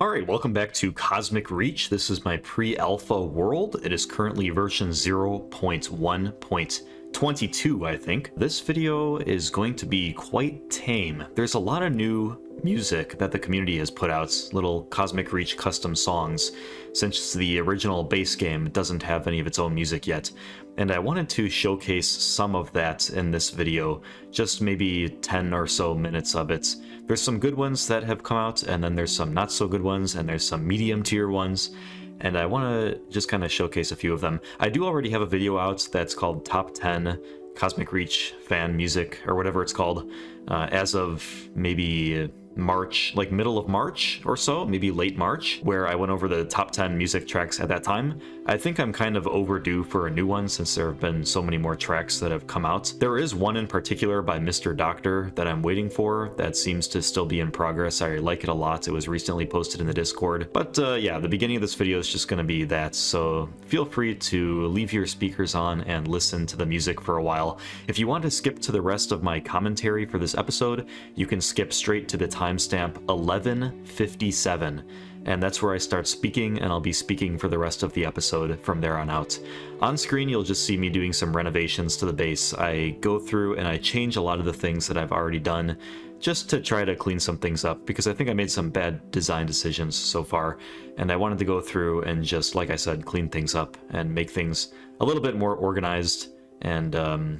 Alright, welcome back to Cosmic Reach. This is my pre-alpha world. It is currently version 0.1.22, I think. This video is going to be quite tame. There's a lot of new music that the community has put out, little Cosmic Reach custom songs, since the original base game doesn't have any of its own music yet. And I wanted to showcase some of that in this video, just maybe 10 or so minutes of it. There's some good ones that have come out, and then there's some not so good ones, and there's some medium tier ones, and I want to just kind of showcase a few of them. I do already have a video out that's called Top 10 Cosmic Reach Fan Music, or whatever it's called, as of maybe March, like middle of March or so, maybe late March, where I went over the top 10 music tracks at that time. I think I'm kind of overdue for a new one since there have been so many more tracks that have come out. There is one in particular by MrDoctor that I'm waiting for that seems to still be in progress. I like it a lot. It was recently posted in the Discord. But yeah, the beginning of this video is just going to be that, so feel free to leave your speakers on and listen to the music for a while. If you want to skip to the rest of my commentary for this episode, you can skip straight to the timestamp 11:57, and that's where I start speaking, and I'll be speaking for the rest of the episode from there on out. On screen, you'll just see me doing some renovations to the base. I go through and I change a lot of the things that I've already done, just to try to clean some things up, because I think I made some bad design decisions so far, and I wanted to go through and just, like I said, clean things up and make things a little bit more organized, and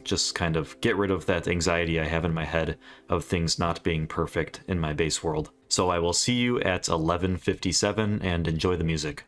just kind of get rid of that anxiety I have in my head of things not being perfect in my base world. So I will see you at 11:57, and enjoy the music.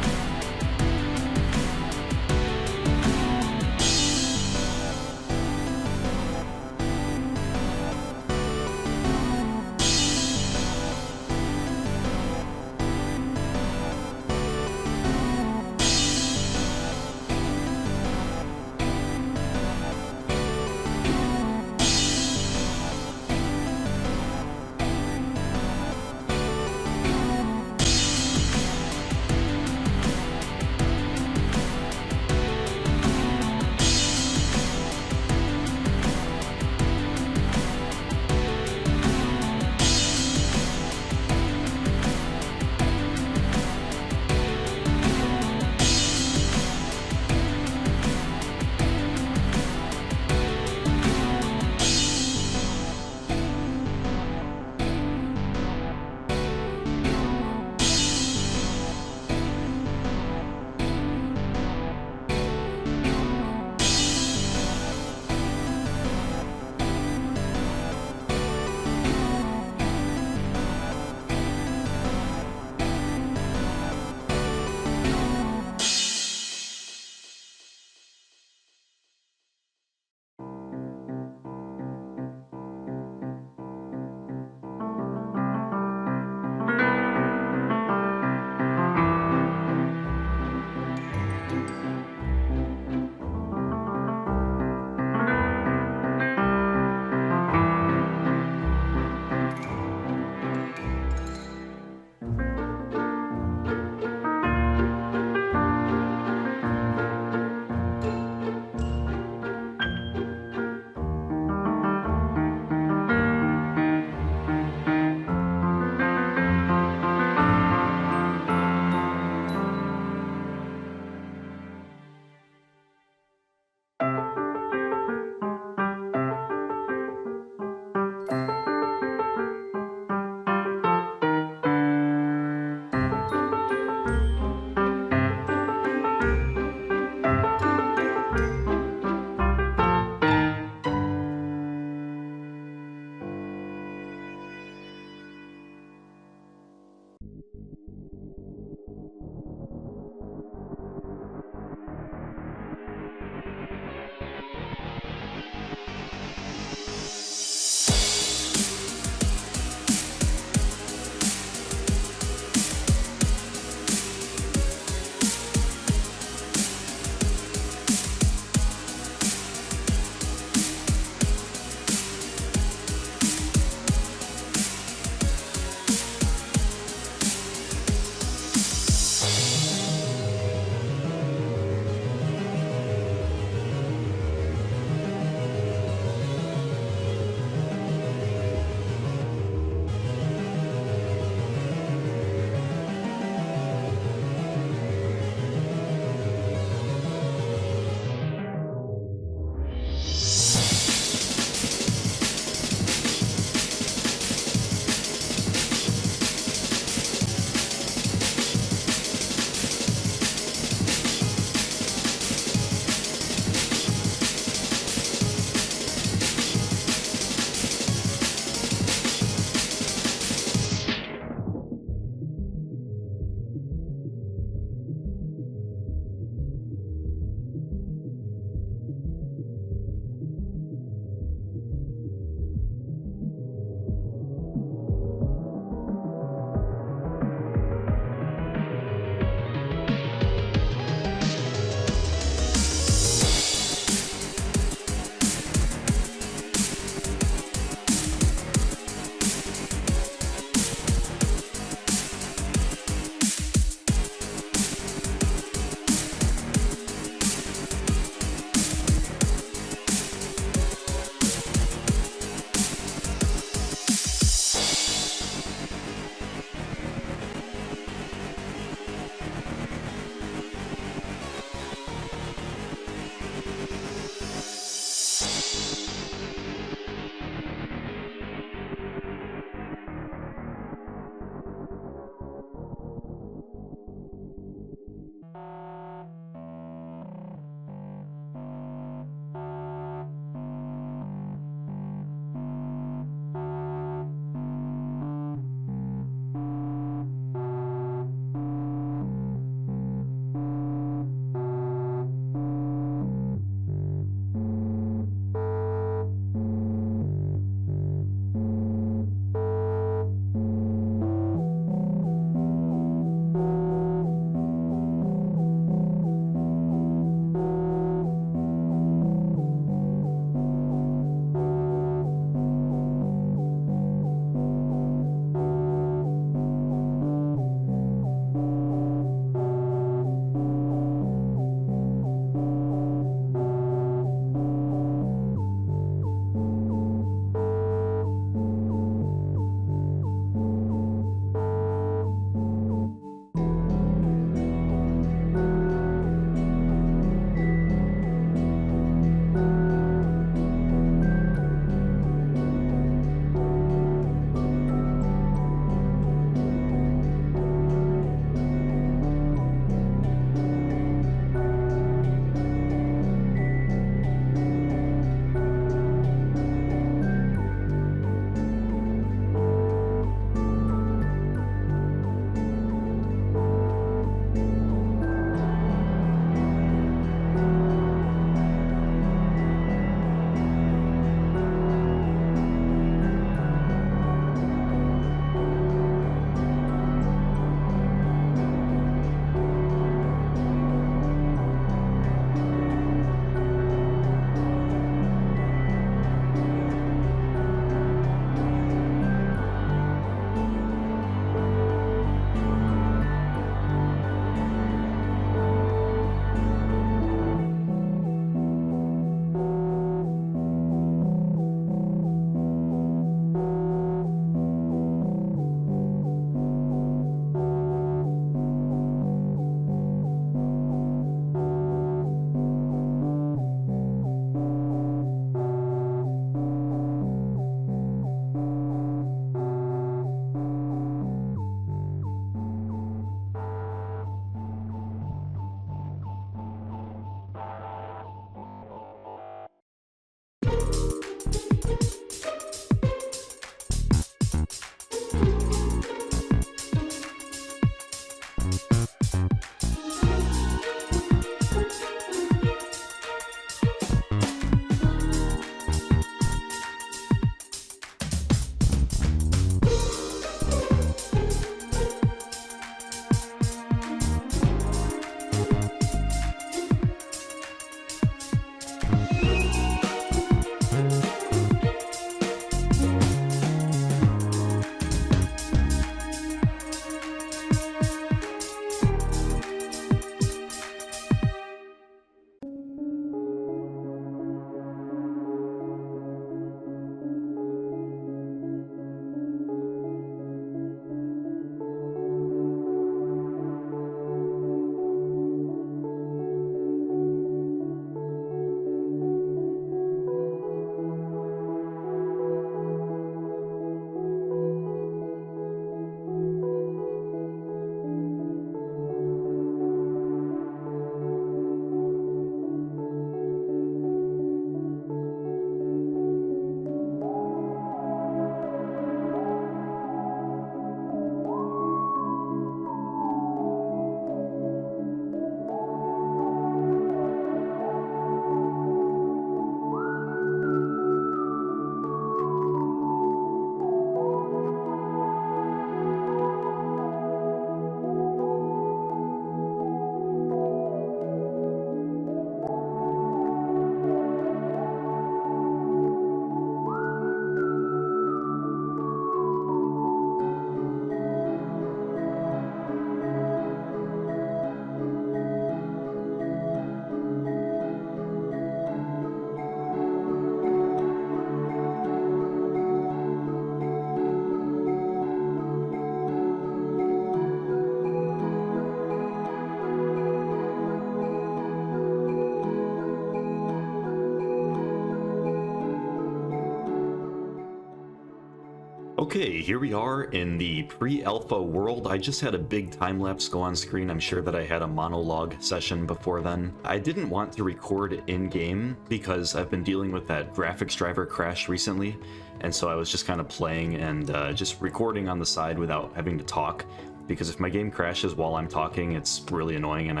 Okay, here we are in the pre-alpha world. I just had a big time-lapse go on screen. I'm sure that I had a monologue session before then. I didn't want to record in-game because I've been dealing with that graphics driver crash recently, and so I was just kind of playing and just recording on the side without having to talk, because if my game crashes while I'm talking, it's really annoying, and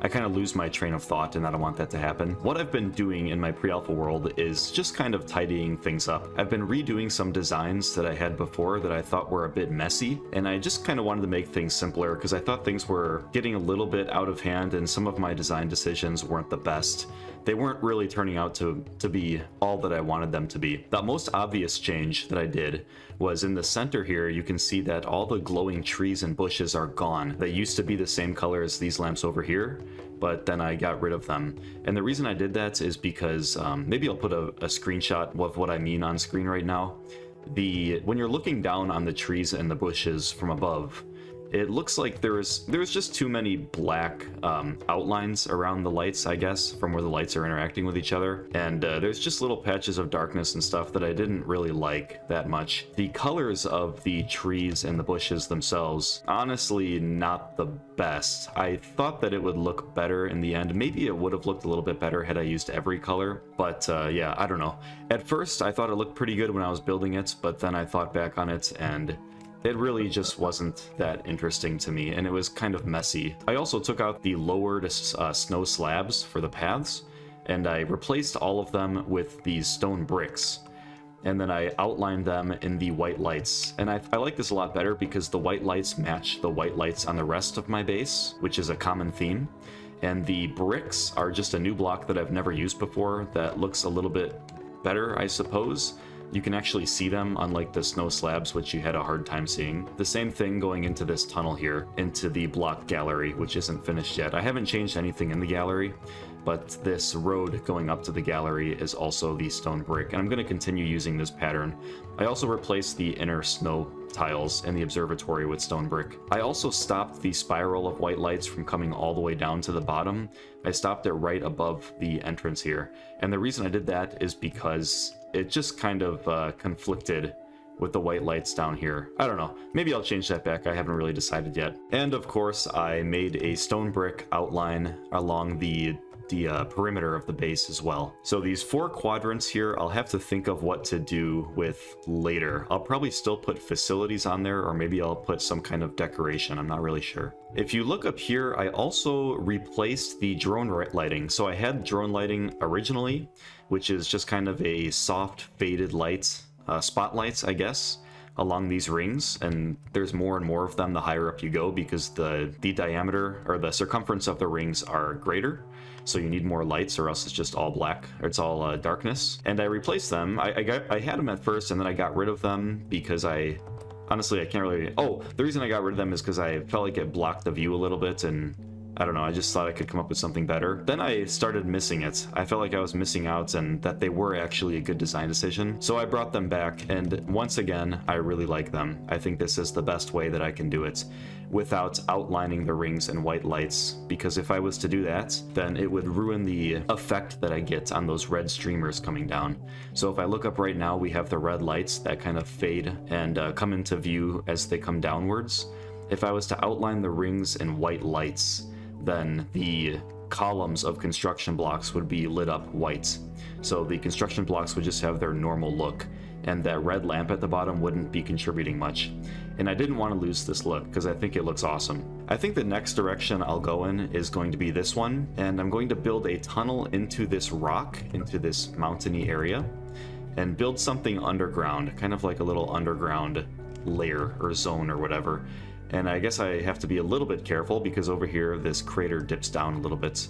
I kind of lose my train of thought, and I don't want that to happen. What I've been doing in my pre-alpha world is just kind of tidying things up. I've been redoing some designs that I had before that I thought were a bit messy, and I just kind of wanted to make things simpler because I thought things were getting a little bit out of hand and some of my design decisions weren't the best. They weren't really turning out to be all that I wanted them to be. The most obvious change that I did was in the center here. You can see that all the glowing trees and bushes are gone. They used to be the same color as these lamps over here, but then I got rid of them. And the reason I did that is because, maybe I'll put a screenshot of what I mean on screen right now. When you're looking down on the trees and the bushes from above, it looks like there's just too many black outlines around the lights, I guess, from where the lights are interacting with each other. And there's just little patches of darkness and stuff that I didn't really like that much. The colors of the trees and the bushes themselves, honestly, not the best. I thought that it would look better in the end. Maybe it would have looked a little bit better had I used every color. But yeah, I don't know. At first, I thought it looked pretty good when I was building it, but then I thought back on it and it really just wasn't that interesting to me, and it was kind of messy. I also took out the lowered snow slabs for the paths, and I replaced all of them with these stone bricks. And then I outlined them in the white lights. And I like this a lot better because the white lights match the white lights on the rest of my base, which is a common theme. And the bricks are just a new block that I've never used before that looks a little bit better, I suppose. You can actually see them, unlike the snow slabs, which you had a hard time seeing. The same thing going into this tunnel here, into the block gallery, which isn't finished yet. I haven't changed anything in the gallery, but this road going up to the gallery is also the stone brick, and I'm going to continue using this pattern. I also replaced the inner snow tiles in the observatory with stone brick. I also stopped the spiral of white lights from coming all the way down to the bottom. I stopped it right above the entrance here, and the reason I did that is because it just kind of conflicted with the white lights down here. I don't know. Maybe I'll change that back. I haven't really decided yet. And of course, I made a stone brick outline along the perimeter of the base as well. So these 4 quadrants here, I'll have to think of what to do with later. I'll probably still put facilities on there, or maybe I'll put some kind of decoration. I'm not really sure. If you look up here, I also replaced the drone lighting. So I had drone lighting originally, which is just kind of a soft faded light, spotlights, I guess, along these rings, and there's more and more of them the higher up you go because the diameter or the circumference of the rings are greater, so you need more lights or else it's just all black, or it's all darkness. And I replaced them. I had them at first and then I got rid of them because honestly I can't really, the reason I got rid of them is because I felt like it blocked the view a little bit, and I don't know, I just thought I could come up with something better. Then I started missing it. I felt like I was missing out and that they were actually a good design decision. So I brought them back, and once again, I really like them. I think this is the best way that I can do it without outlining the rings in white lights, because if I was to do that, then it would ruin the effect that I get on those red streamers coming down. So if I look up right now, we have the red lights that kind of fade and come into view as they come downwards. If I was to outline the rings in white lights, then the columns of construction blocks would be lit up white. So the construction blocks would just have their normal look, and that red lamp at the bottom wouldn't be contributing much. And I didn't want to lose this look because I think it looks awesome. I think the next direction I'll go in is going to be this one, and I'm going to build a tunnel into this rock, into this mountainy area, and build something underground, kind of like a little underground layer or zone or whatever. And I guess I have to be a little bit careful because over here this crater dips down a little bit.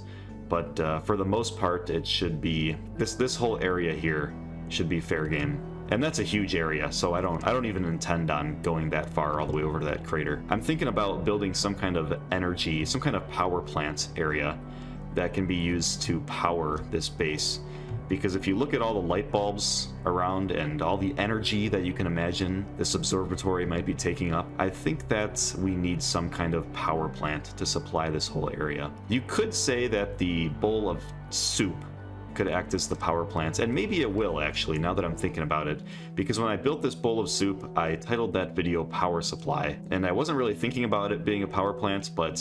But for the most part, it should be this whole area here should be fair game. And that's a huge area, so I don't even intend on going that far all the way over to that crater. I'm thinking about building some kind of energy, some kind of power plant area that can be used to power this base. Because if you look at all the light bulbs around and all the energy that you can imagine this observatory might be taking up, I think that we need some kind of power plant to supply this whole area. You could say that the bowl of soup could act as the power plant, and maybe it will actually, now that I'm thinking about it, because when I built this bowl of soup, I titled that video Power Supply, and I wasn't really thinking about it being a power plant, but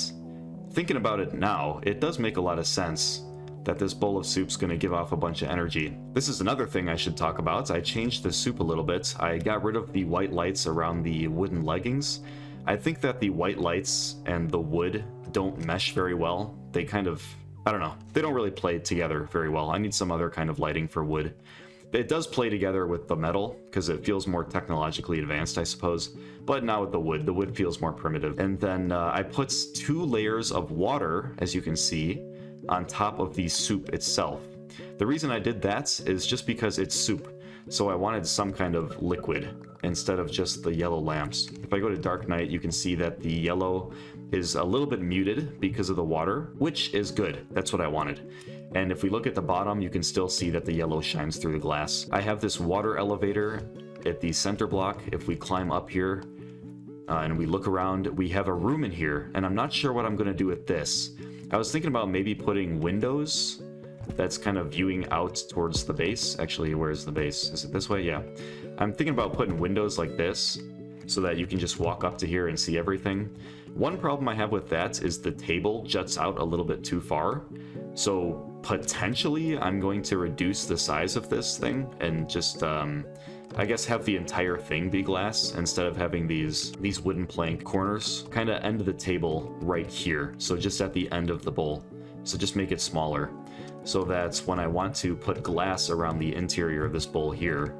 thinking about it now, it does make a lot of sense that this bowl of soup's going to give off a bunch of energy. This is another thing I should talk about. I changed the soup a little bit. I got rid of the white lights around the wooden leggings. I think that the white lights and the wood don't mesh very well. They kind of, I don't know, they don't really play together very well. I need some other kind of lighting for wood. It does play together with the metal because it feels more technologically advanced, I suppose, but not with the wood feels more primitive. And then I put 2 layers of water, as you can see, on top of the soup itself. The reason I did that is just because it's soup, so I wanted some kind of liquid instead of just the yellow lamps. If I go to Dark Night, you can see that the yellow is a little bit muted because of the water, which is good. That's what I wanted. And if we look at the bottom, you can still see that the yellow shines through the glass. I have this water elevator at the center block. If we climb up here and we look around, we have a room in here, and I'm not sure what I'm going to do with this. I was thinking about maybe putting windows that's kind of viewing out towards the base. Actually, where's the base? Is it this way? Yeah. I'm thinking about putting windows like this so that you can just walk up to here and see everything. One problem I have with that is the table juts out a little bit too far. So potentially I'm going to reduce the size of this thing and just I guess have the entire thing be glass instead of having these wooden plank corners. Kind of end of the table right here, so just at the end of the bowl. So just make it smaller, so that when I want to put glass around the interior of this bowl here,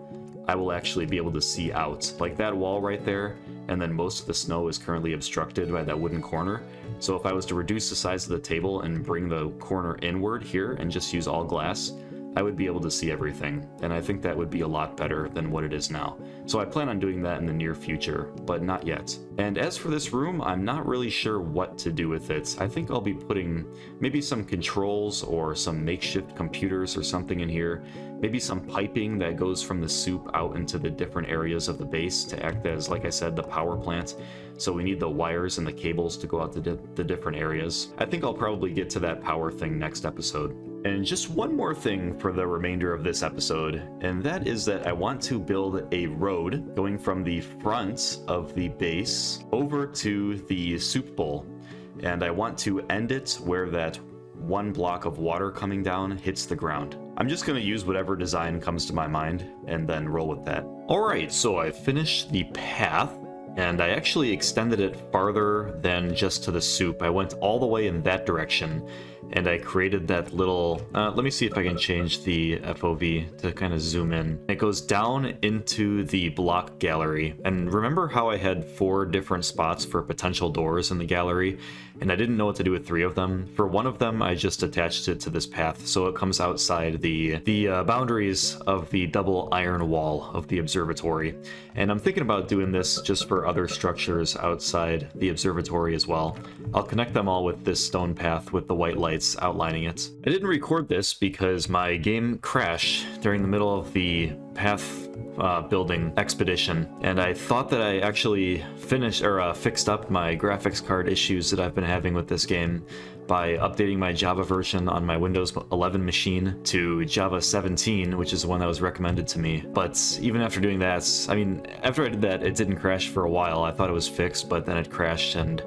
I will actually be able to see out. Like that wall right there, and then most of the snow is currently obstructed by that wooden corner. So if I was to reduce the size of the table and bring the corner inward here and just use all glass, I would be able to see everything, and I think that would be a lot better than what it is now. So I plan on doing that in the near future, but not yet. And as for this room, I'm not really sure what to do with it. I think I'll be putting maybe some controls or some makeshift computers or something in here. Maybe some piping that goes from the soup out into the different areas of the base to act as, like I said, the power plant. So we need the wires and the cables to go out to the different areas. I think I'll probably get to that power thing next episode. And just one more thing for the remainder of this episode, and that is that I want to build a road going from the front of the base over to the soup bowl. And I want to end it where that 1 block of water coming down hits the ground. I'm just going to use whatever design comes to my mind and then roll with that. Alright, so I finished the path, and I actually extended it farther than just to the soup. I went all the way in that direction, and I created that little, let me see if I can change the FOV to kind of zoom in. It goes down into the block gallery, and remember how I had 4 different spots for potential doors in the gallery, and I didn't know what to do with 3 of them? For one of them, I just attached it to this path, so it comes outside the boundaries of the double iron wall of the observatory. And I'm thinking about doing this just for other structures outside the observatory as well. I'll connect them all with this stone path with the white lights outlining it. I didn't record this because my game crashed during the middle of the path building expedition, and I thought that I actually finished or fixed up my graphics card issues that I've been having with this game by updating my Java version on my Windows 11 machine to Java 17, which is the one that was recommended to me. But even after doing that, I mean, after I did that, it didn't crash for a while. I thought it was fixed, but then it crashed, and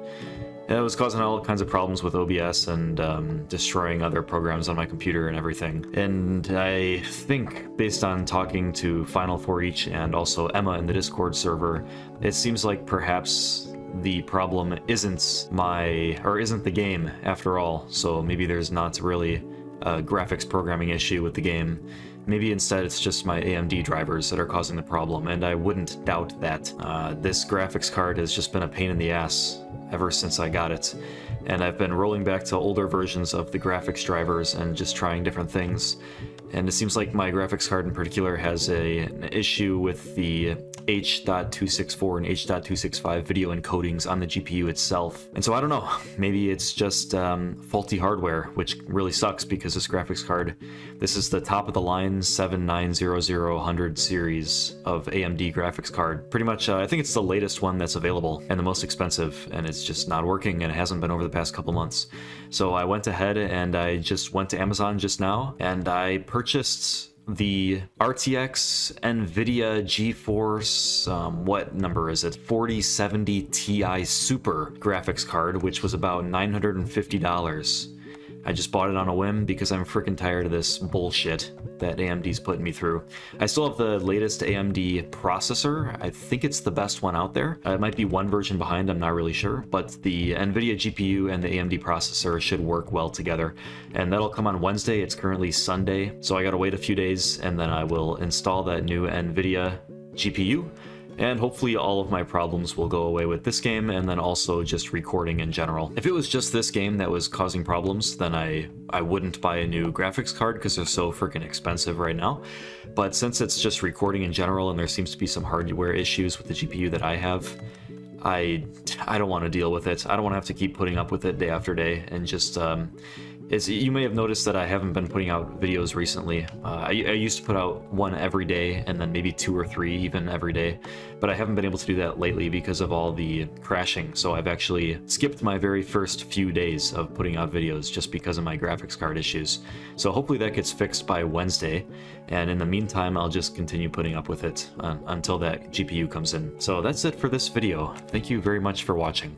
it was causing all kinds of problems with OBS and destroying other programs on my computer and everything. And I think, based on talking to Final4Each and also Emma in the Discord server, it seems like perhaps the problem isn't the game after all. So maybe there's not really a graphics programming issue with the game. Maybe instead it's just my AMD drivers that are causing the problem, and I wouldn't doubt that. This graphics card has just been a pain in the ass ever since I got it, and I've been rolling back to older versions of the graphics drivers and just trying different things. And it seems like my graphics card in particular has an issue with the H.264 and H.265 video encodings on the GPU itself. And so I don't know, maybe it's just faulty hardware, which really sucks because this graphics card, this is the top of the line 7900 series of AMD graphics card. Pretty much, I think it's the latest one that's available and the most expensive, and it's just not working, and it hasn't been over the past couple months. So I went ahead and I just went to Amazon just now, and I purchased purchased the RTX NVIDIA GeForce, what number is it? 4070 Ti Super graphics card, which was about $950. I just bought it on a whim because I'm freaking tired of this bullshit that AMD's putting me through. I still have the latest AMD processor. I think it's the best one out there. It might be one version behind, I'm not really sure, but the NVIDIA GPU and the AMD processor should work well together. And that'll come on Wednesday. It's currently Sunday, so I gotta wait a few days and then I will install that new NVIDIA GPU. And hopefully all of my problems will go away with this game, and then also just recording in general. If it was just this game that was causing problems, then I wouldn't buy a new graphics card because they're so freaking expensive right now. But since it's just recording in general and there seems to be some hardware issues with the GPU that I have, I don't want to deal with it. I don't want to have to keep putting up with it day after day, and just you may have noticed that I haven't been putting out videos recently. I used to put out one every day and then maybe 2 or 3 even every day, but I haven't been able to do that lately because of all the crashing. So I've actually skipped my very first few days of putting out videos just because of my graphics card issues. So hopefully that gets fixed by Wednesday, and in the meantime I'll just continue putting up with it until that GPU comes in. So that's it for this video. Thank you very much for watching.